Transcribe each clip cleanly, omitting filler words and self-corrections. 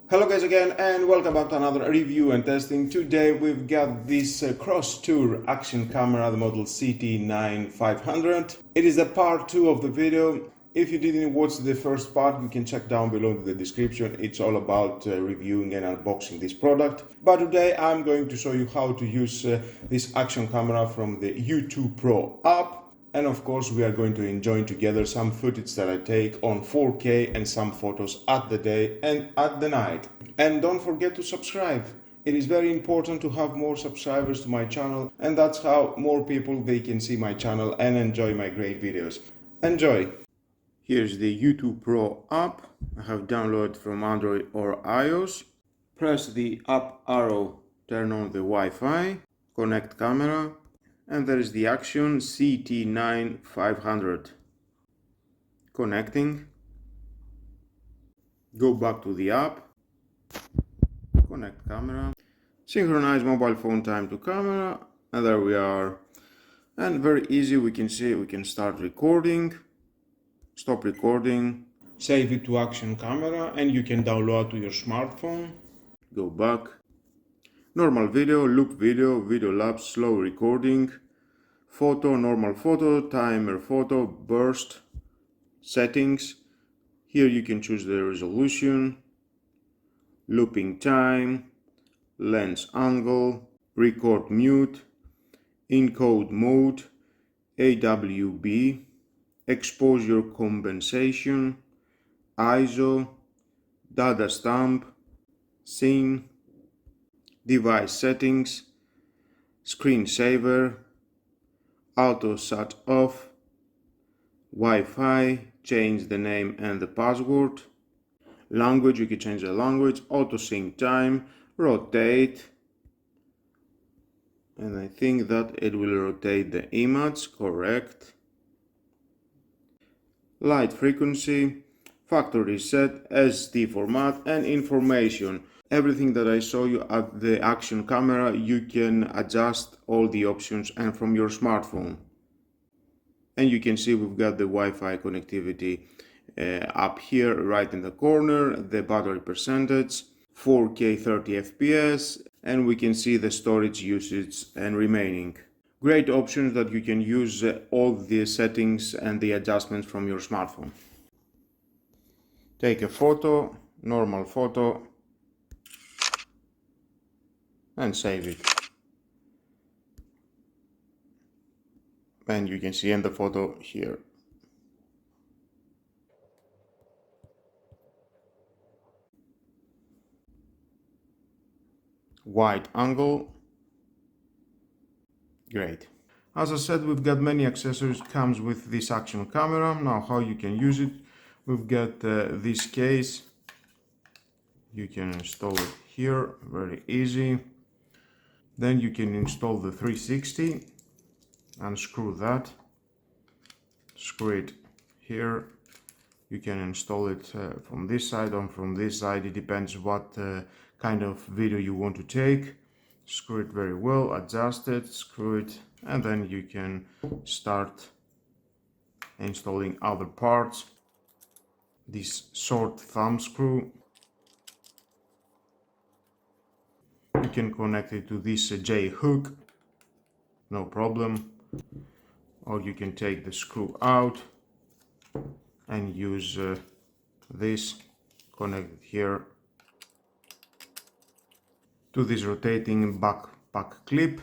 Hello guys again and welcome back to another review and testing. Today we've got this Crosstour action camera, the model CT9500. It is the part 2 of the video. If you didn't watch the first part, you can check down below in the description. It's all about reviewing and unboxing this product. But today I'm going to show you how to use this action camera from the U2 Pro app. And of course we are going to enjoy together some footage that I take on 4K and some photos at the day and at the night. And don't forget to subscribe. It is very important to have more subscribers to my channel, and that's how more people they can see my channel and enjoy my great videos. Enjoy! Here's the U2 Pro app. I have downloaded from Android or iOS. Press the up arrow, turn on the Wi-Fi, connect camera, and there is the action CT9500. Connecting. Go back to the app. Connect camera. Synchronize mobile phone time to camera. And there we are. And very easy, we can see we can start recording. Stop recording. Save it to action camera and you can download to your smartphone. Go back. Normal video, loop video, video lapse, slow recording, photo, normal photo, timer photo, burst, settings. Here you can choose the resolution, looping time, lens angle, record mute, encode mode, AWB, exposure compensation, ISO, data stamp, scene, device settings, screensaver, auto shut off, Wi-Fi, change the name and the password, language, you can change the language, auto sync time, rotate, and I think that it will rotate the image, correct, light frequency, factory reset, SD format, and information. Everything that I show you at the action camera, you can adjust all the options and from your smartphone. And you can see we've got the Wi-Fi connectivity up here right in the corner, the battery percentage, 4K 30 FPS, and we can see the storage usage and remaining. Great options that you can use all the settings and the adjustments from your smartphone. Take a photo, normal photo, and save it. And you can see in the photo here. Wide angle. Great. As I said, we've got many accessories comes with this action camera. Now how you can use it. We've got this case. You can install it here, very easy. Then you can install the 360. Unscrew that, screw it here. You can install it from this side or from this side, it depends what kind of video you want to take. Screw it very well, adjust it, screw it, and then you can start installing other parts. This short thumb screw, you can connect it to this J hook, no problem. Or you can take the screw out and use this, connect it here to this rotating backpack clip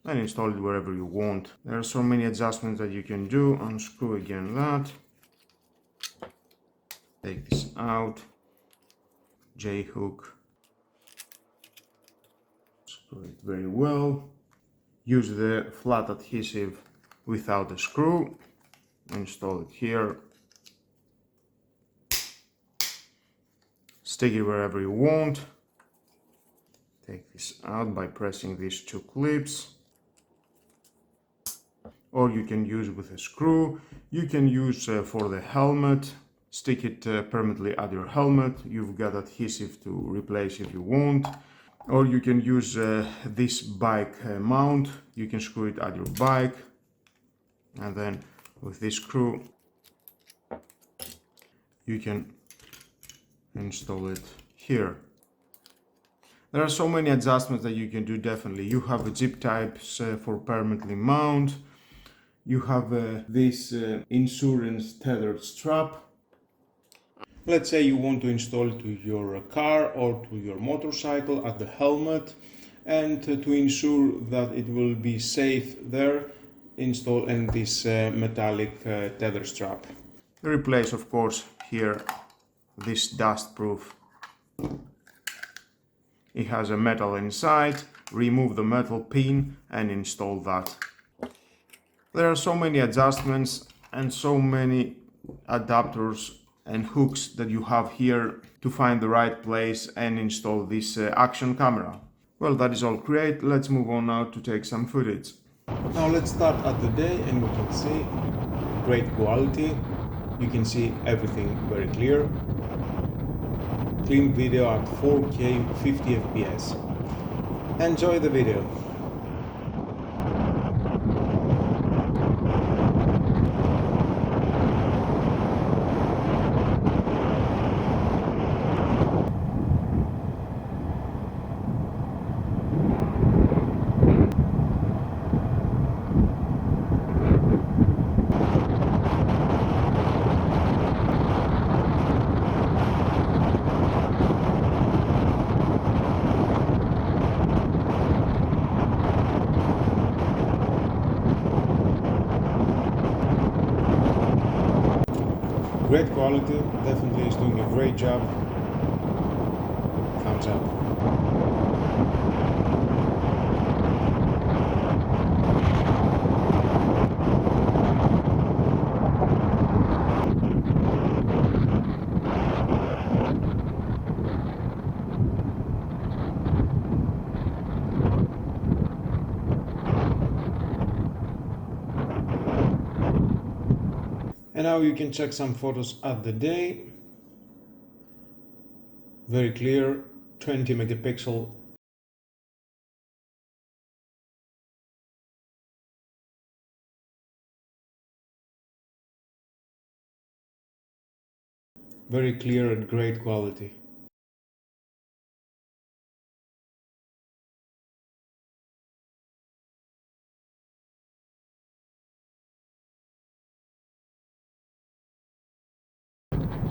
and install it wherever you want. There are so many adjustments that you can do. Unscrew again that, take this out, J hook, screw it very well. Use the flat adhesive without a screw, install it here, stick it wherever you want, take this out by pressing these two clips, or you can use with a screw. You can use for the helmet, stick it permanently at your helmet, you've got adhesive to replace if you want. Or you can use this bike mount, you can screw it at your bike, and then with this screw you can install it here. There are so many adjustments that you can do. Definitely you have the zip types for permanently mount. You have this insurance tethered strap. Let's say you want to install it to your car or to your motorcycle at the helmet, and to ensure that it will be safe there, install in this metallic tether strap. Replace, of course, here this dust proof. It has a metal inside. Remove the metal pin and install that. There are so many adjustments and so many adapters and hooks that you have here to find the right place and install this action camera. Well, that is all great. Let's move on now to take some footage. Now let's start at the day, and we can see great quality. You can see everything very clear. Clean video at 4K 50 FPS. Enjoy the video. Great quality, definitely is doing a great job. Thumbs up. And now you can check some photos at the day. Very clear, 20 megapixel. Very clear and great quality.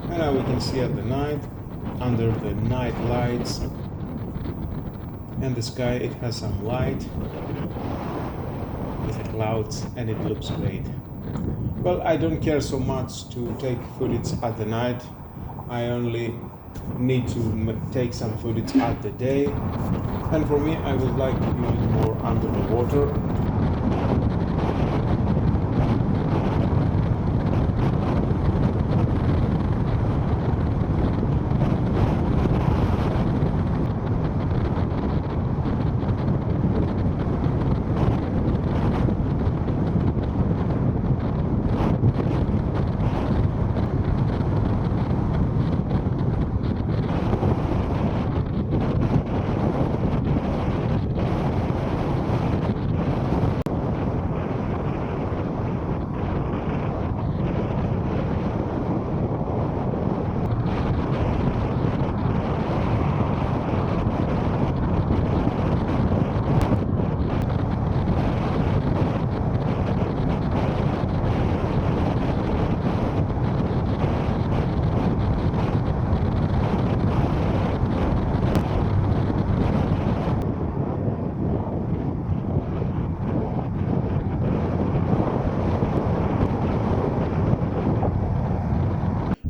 And now we can see at the night, under the night lights and the sky, it has some light with the clouds, and it looks great. Well, I don't care so much to take footage at the night. I only need to take some footage at the day, and for me, I would like to use more under the water.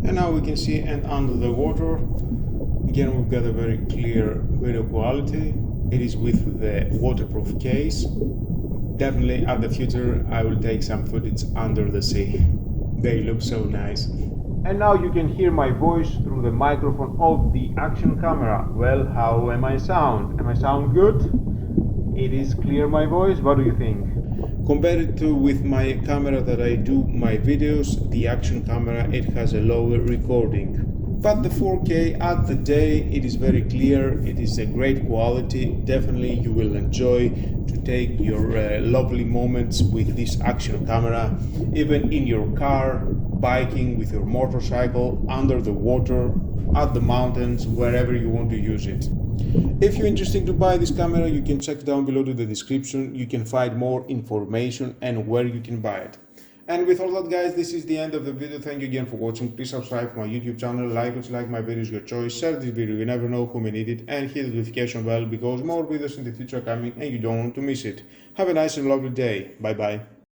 And now we can see, and under the water, again we've got a very clear video quality. It is with the waterproof case. Definitely at the future I will take some footage under the sea. They look so nice. And now you can hear my voice through the microphone of the action camera. Well, how am I sound? Am I sound good? It is clear, my voice. What do you think? Compared to with my camera that I do my videos, the action camera, it has a lower recording. But the 4K at the day, it is very clear, it is a great quality. Definitely you will enjoy to take your lovely moments with this action camera, even in your car, biking with your motorcycle, under the water. at the mountains, wherever you want to use it. If you're interested to buy this camera, you can check down below to the description. You can find more information and where you can buy it. And with all that, guys, this is the end of the video. Thank you again for watching. Please subscribe to my YouTube channel, like it, like my videos, your choice, share this video, you never know who may need it, and hit the notification bell because more videos in the future are coming and you don't want to miss it. Have a nice and lovely day. Bye bye.